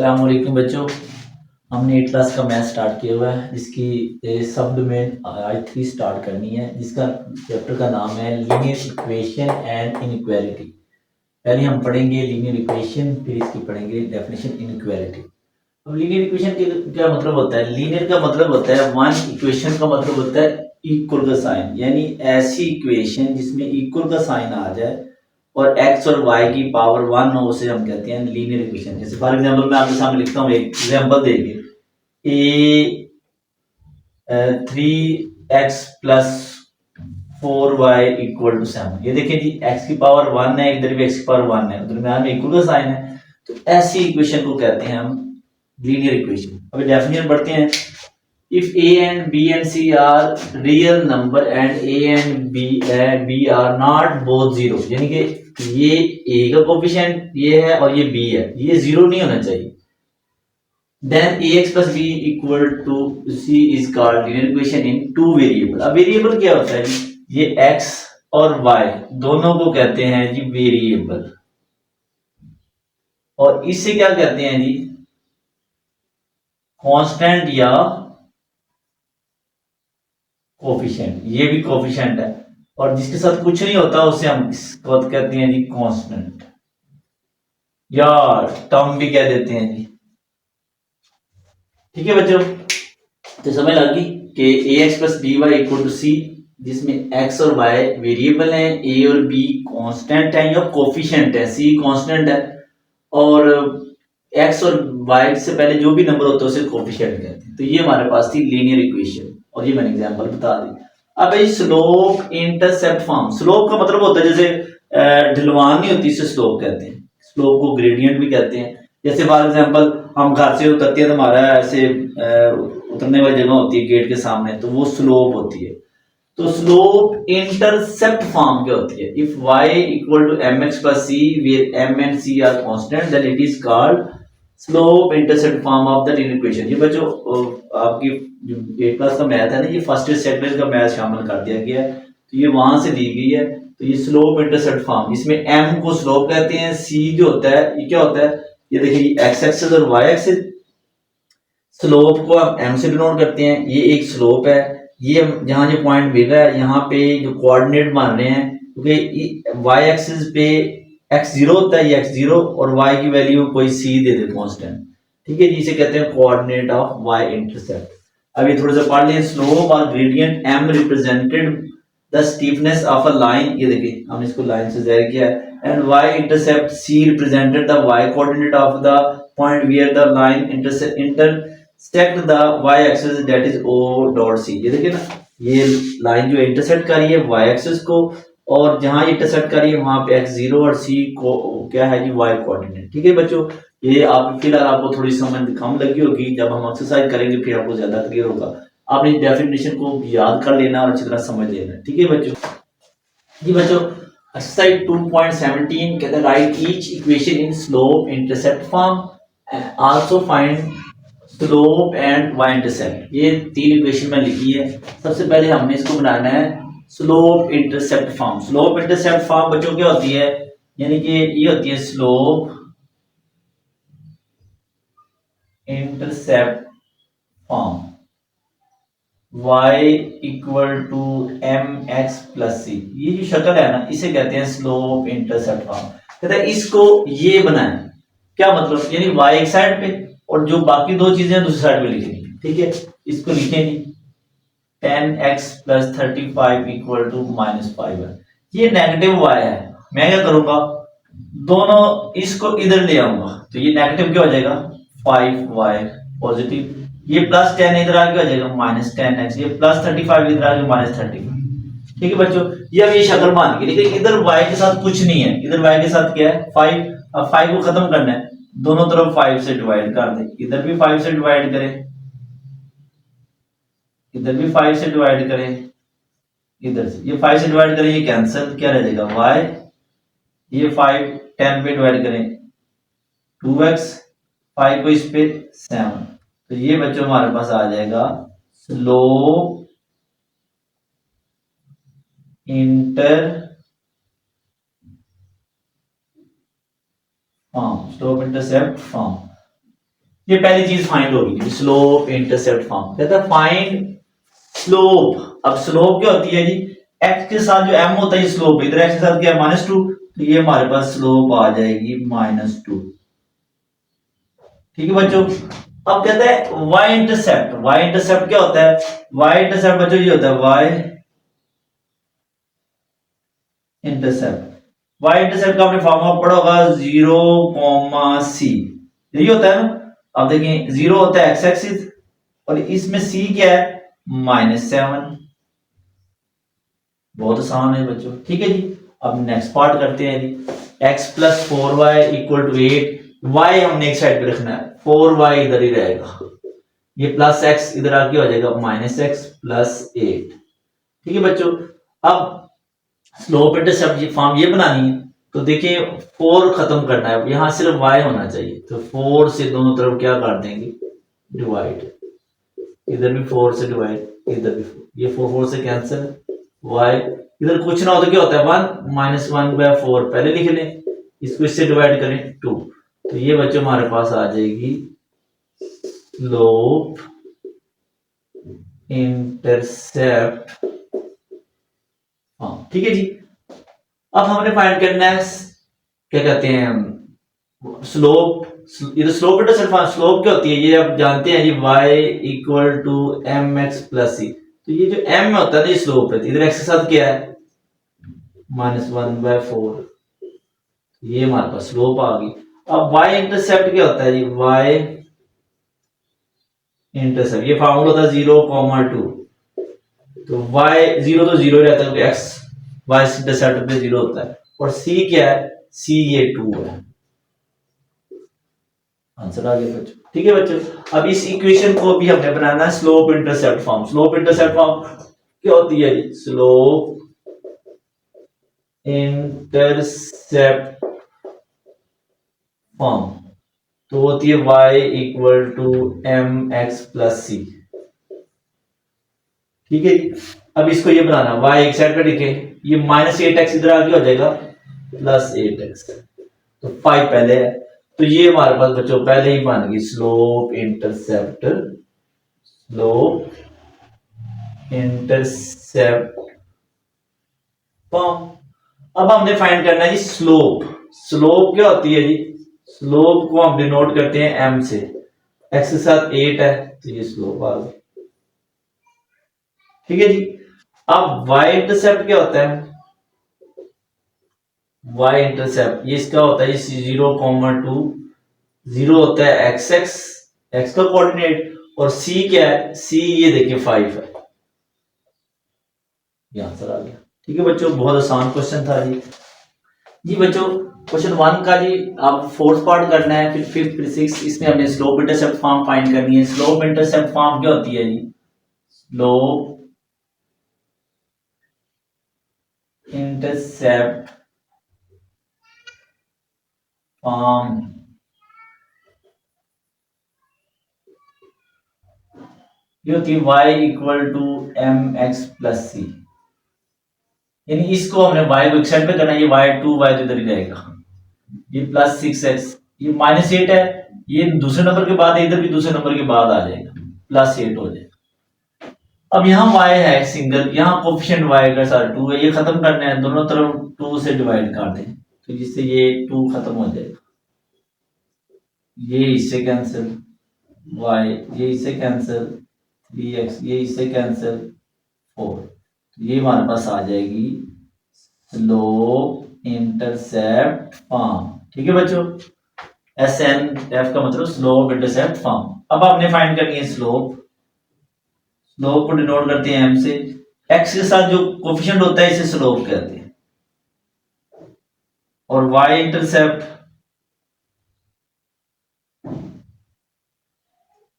अस्सलाम वालेकुम बच्चों। हमने 8 क्लास का मैथ स्टार्ट किया हुआ है जिसकी सब डोमेन आज 3 स्टार्ट करनी है, जिसका चैप्टर का नाम है लीनियर इक्वेशन एंड इनइक्वालिटी। पहले हम पढ़ेंगे लीनियर इक्वेशन, फिर इसकी पढ़ेंगे डेफिनेशन इनइक्वालिटी। अब लीनियर इक्वेशन के क्या मतलब होता है? लीनियर का मतलब होता है वन, इक्वेशन का मतलब होता है इक्वल का साइन, यानी ऐसी इक्वेशन जिसमें इक्वल का साइन आ जाए और x और y की पावर 1 हो, उसे हम कहते हैं लीनियर इक्वेशन। जैसे फॉर एग्जांपल मैं आपके सामने लिखता हूँ, एक एग्जांपल देखिए, a 3x plus 4y equal to 7। ये देखिए जी, x की पावर 1 है, इधर भी x की पावर 1 है, दरम्यान में इक्वल का साइन है, तो ऐसी इक्वेशन को कहते हैं हम लीनियर इक्वेशन। अभी डेफिनेशन पढ़ते हैं। If a and b and c are real number and a and b are not both zero, यानी कि ये a का कोफिशिएंट ये है और ये b है, ये जीरो नहीं होना चाहिए, then ax plus b equal to c is called linear equation in two variable। अब वेरिएबल क्या होता है? ये x और y दोनों को कहते हैं जी वेरिएबल, और इससे क्या कहते हैं जी? कांस्टेंट या कोफिशिएंट। ये भी कोफिशिएंट है, और जिसके साथ कुछ नहीं होता उसे हम इसको कहते हैं जी कांस्टेंट, या टर्म भी कह देते हैं जी। ठीक है बच्चों, तो समझ लगी कि A X plus B Y equal to C, जिसमें एक्स और वाई वेरिएबल हैं, ए और बी कांस्टेंट है या कोफिशिएंट है, सी कांस्टेंट है, और एक्स और वाई से पहले जो भी नंबर होता है उसे कोफिशिएंट कहते हैं। तो ये हमारे पास थी लीनियर इक्वेशन, और ये मैंने एग्जांपल बता दी। अब ये स्लोप इंटरसेप्ट फॉर्म। स्लोप का मतलब होता है जैसे ढलवान नहीं होती, इसे स्लोप कहते हैं। स्लोप को ग्रेडियंट भी कहते हैं। जैसे फॉर एग्जांपल हम घर से उतरते हैं तो हमारा ऐसे उतरने वाली जगह होती है गेट के सामने, तो वो स्लोप होती है। तो स्लोप इंटरसेप्ट फॉर्म क्या होती है? If y equal to mx plus c where m and c are constant, then it is called slope intercept form of the linear equation. ये बच्चों आपकी जो 8 क्लास का मैथ है ना, ये फर्स्ट ईयर सेकंड ईयर का मैथ शामिल कर दिया गया है, तो ये वहां से दी गई है। तो ये स्लोप इंटरसेप्ट फॉर्म, इसमें m को स्लोप कहते हैं, c जो होता है ये क्या होता है? ये देखिए x एक्सिस और y एक्सिस। स्लोप को हम m से डिनोट करते हैं, ये एक स्लोप है। ये जहां जो पॉइंट मिल रहा है यहाँ पे जो कोऑर्डिनेट मान रहे हैं, क्योंकि y एक्सिस पे x जीरो होता है, ये x जीरो, और y की वैल्यू कोई c दे दे कांस्टेंट। ठीक है जी, इसे कहते हैं कोऑर्डिनेट ऑफ y इंटरसेप्ट। अब ये थोड़ा सा पढ़ लें। स्लोप और gradient m represented the steepness of a line, ये देखिए हमने इसको लाइन से जाहिर किया है, and y intercept c represented the y coordinate of the point where the line intersect the y axis, that is o dot c। ये देखिए ना, ये लाइन जो इंटरसेक्ट कर रही है y एक्सिस को, और जहां इंटरसेक्ट कर रही है वहां पे x जीरो और c को क्या है जी y कोऑर्डिनेट। ठीक है बच्चों, ये आप फिलहाल आपको थोड़ी समझ कम लगी होगी, जब हम एक्सरसाइज करेंगे फिर आपको ज्यादा क्लियर होगा। आपने डेफिनेशन को याद कर लेना और अच्छी तरह समझ लेना। ठीक है बच्चों जी। बच्चों एक्सरसाइज 2.17 कहता है right each equation in slope intercept form, also find slope and y intercept. ये 3 इक्वेशन में लिखी है। सबसे पहले हमने इसको बनाना है slope intercept form. Slope intercept form बच्चों क्या होती है? यानी कि ये होती है slope intercept form y equal to M X plus C. ये जो शक्ल है ना, इसे कहते हैं स्लोप इंटरसेप्ट फॉर्म। कहते हैं इसको ये बनाए। क्या मतलब? यानी y एक साइड पे और जो बाकी दो चीजें दूसरी साइड पे लिखनी। ठीक है, इसको लिखे नहीं 10x प्लस 35 इक्वल टू -5 है। ये नेगेटिव y है, मैं क्या करूंगा? दोनों इसको इधर ले आऊंगा, तो ये नेगेटिव क्या हो जाएगा? 5y positive. ये प्लस 10 इधर आके हो जाएगा -10x, ये प्लस 35 इधर आके -35। ठीक है बच्चों, ये अब ये शक्ल बन गई, लेकिन इधर y के साथ कुछ नहीं है, इधर y के साथ क्या है? 5। अब 5 को खत्म करना है, दोनों तरफ 5 से डिवाइड कर दे, इधर भी 5 से डिवाइड करें, इधर भी 5 से डिवाइड करें, इधर से ये 5 से डिवाइड करें, ये कैंसिल, क्या रह जाएगा? y। ये 5 10 पे डिवाइड करें 2x, 5 को इस पे 7। तो ये बच्चों हमारे पास आ जाएगा slope inter form, slope intercept form. ये पहली चीज फाइंड होगी, स्लोप इंटरसेप्ट फॉर्म। कहता है फाइंड स्लोप। अब स्लोप क्या होती है जी, एक्स के साथ जो एम होता है स्लोप, इधर एक्स के साथ क्या है -2, तो ये हमारे पास स्लोप आ जाएगी -2। ठीक है बच्चों। अब कहते हैं वाई इंटरसेप्ट। वाई इंटरसेप्ट क्या होता है, वाई इंटरसेप्ट बच्चों ये होता है वाई इंटरसेप्ट। वाई इंटरसेप्ट का आपने फॉर्मूला पढ़ा होगा 0, c, यही होता है ना। अब देखिए 0 होता है एक्स एक्सिस और इसमें c क्या है -7। बहुत आसान है बच्चों। ठीक है जी। अब नेक्स्ट पार्ट करते हैं जी। x plus 4y equal to 8। y हमने एक साइड पे रखना है, 4y इधर ही रहेगा, ये प्लस x इधर आके हो जाएगा -x प्लस 8। ठीक है बच्चों। अब स्लोप इंटरसेप्ट फॉर्म ये बनानी है, तो देखिए 4 खत्म करना है, यहां सिर्फ y होना चाहिए, तो 4 से दोनों तरफ क्या कर देंगे डिवाइड, इधर भी 4 से डिवाइड, इधर भी 4, ये 4 से कैंसिल, y इधर कुछ ना हो तो क्या होता है 1 -1/4 पहले लिख लें, इसको इससे डिवाइड करें 2, तो ये बच्चों हमारे पास आ जाएगी स्लोप इंटरसेप्ट। हाँ ठीक है जी। अब हमने फाइंड करना है क्या कहते हैं स्लोप, इधर स्लोप इंटरसेप्ट फॉर्म। स्लोप क्या होती है ये आप जानते हैं जी, y equal to mx plus c। तो ये जो m होता है ना ये स्लोप है, इधर x के साथ क्या है -1/4, ये हमारे पास स्लोप आ गई। अब y इंटरसेप्ट क्या होता है जी, y इंटरसेप्ट ये फार्मूला होता है 0,2, तो y 0 तो 0 रहता है, तो x y इंटरसेप्ट पे 0 होता है, और c क्या है, c ये 2 है। आंसर आ गया बच्चों। ठीक है बच्चों। अब इस इक्वेशन को भी हमने बनाना है slope intercept form. Slope intercept form क्या होती है जी, स्लोप इंटरसेप्ट फॉर्म तो होती है y equal to mx plus c। ठीक है जी। अब इसको ये बनाना, y एक साइड पे लिखे, ये -8x इधर आगे हो जाएगा +8x, तो 5 पहले है, तो ये हमारे पास बच्चों पहले ही बन गई slope intercept. Slope intercept form. अब हमने फाइंड करना है जी स्लोप। स्लोप क्या होती है जी, स्लोप को हम डिनोट करते हैं m से, x के साथ 8 है तो ये स्लोप आ गई। ठीक है जी। अब y इंटरसेप्ट क्या होता है, y इंटरसेप्ट ये इसका होता है 0,2, 0 होता है एक्स एक्स, एक्स का कोऑर्डिनेट, और c क्या है, c ये देखिए 5 है, ये आंसर आ गया। ठीक है बच्चों, बहुत आसान क्वेश्चन था जी। जी बच्चों क्वेश्चन 1 का जी आप फोर्थ पार्ट करना है, फिर फिफ्थ फिर सिक्स, इसमें हमने स्लोप इंटरसेप्ट फॉर्म फाइंड करनी है। स्लोप इंटरसेप्ट फॉर्म क्या होती है जी, स्लोप इंटरसेप्ट फॉर्म ये होती है y equal to mx plus c, यानी इसको हमने y को एक साइड पे करना है, ये y तो इधर ही रहेगा, ये +6x, ये -8 है, ये दूसरे नंबर के बाद है, इधर भी दूसरे नंबर के बाद आ जाएगा, +8 हो जाएगा। अब यहाँ y है सिंगल, यहाँ कोफिशिएंट y का सारा 2 है, ये खत्म करना है, दोनों तरफ 2 से डिवाइड कर दें, तो जिससे ये 2 खत्म हो जाएगा, ये इससे कैंसिल, y ये इससे कैंसिल, 3x ये इससे कैंसिल, 4, तो ये हमारे पास आ जाएगी स्लोप इंटरसेप्ट फॉर्म। ठीक है बच्चों, SNF का मतलब स्लोप इंटरसेप्ट फॉर्म। अब आपने फाइंड करनी है स्लोप। स्लोप को डिनोट करते हैं m से, x के साथ जो कोफिशिएंट होता है इसे स्लोप कहते हैं, और y इंटरसेप्ट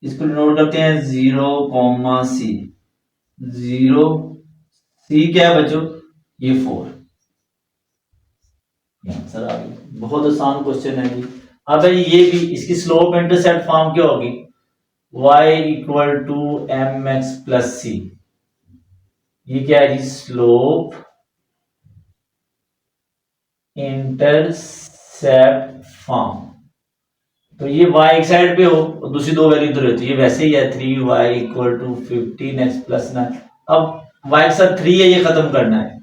इसको डिनोट करते हैं 0,c। 0 c क्या है बच्चों, ये 4, आंसर आ गया। बहुत आसान क्वेश्चन है जी। अब ये भी इसकी स्लोप इंटरसेप्ट फॉर्म क्या होगी, y equal to mx plus c, ये क्या है जी स्लोप इंटरसेप्ट फॉर्म। तो ये y एक साइड पे हो और दूसरी दो वैल्यू इधर होती है, वैसे ही है 3y equal to 15x plus 9। अब y के साथ 3 है, ये खत्म करना है,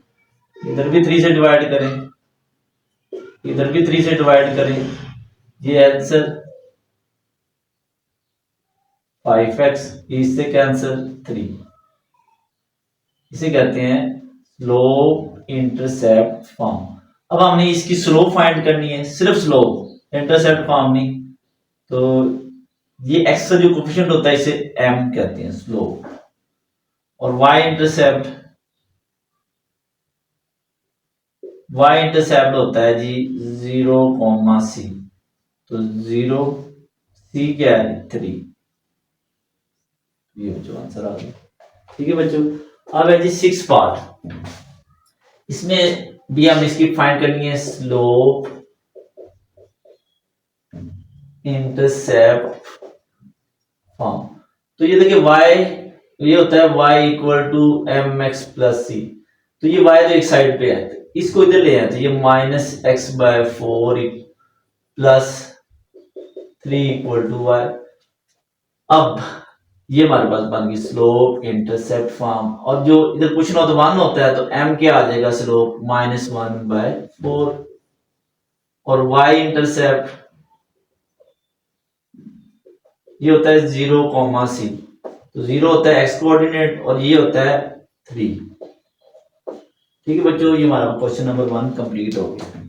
इधर भी 3 से डिवाइड करें, इधर भी 3 से डिवाइड करें, ये आंसर 5x, इससे कैंसिल 3। इसे कहते हैं स्लोप इंटरसेप्ट फॉर्म। अब हमने इसकी स्लोप फाइंड करनी है, सिर्फ स्लोप, इंटरसेप्ट फॉर्म नहीं। तो ये एक्स का जो कोफिशिएंट होता है इसे m कहते हैं स्लोप, और y इंटरसेप्ट होता है जी 0,c। तो 0 c क्या है 3, ये बच्चों आंसर आ गया। ठीक है बच्चों, अब है जी 6 पार्ट, इसमें भी हमने इसकी फाइंड करनी है स्लोप इंटरसेप्ट फॉर्म। तो ये देखिए y, ये होता है y equal to M X plus C. तो ये y तो एक साइड पे है, इसको इधर ले आते, ये minus X by 4 plus 3 equal to y। अब ये हमारे पास बन गई स्लोप इंटरसेप्ट फॉर्म, और जो इधर क्वेश्चन हो तो 1 होता है, तो m क्या आ जाएगा स्लोप -1/4, और y इंटरसेप्ट ये होता है 0,c। तो 0 होता है x कोऑर्डिनेट और ये होता है 3। ठीक है बच्चों, ये हमारा क्वेश्चन नंबर 1 कंप्लीट हो गया।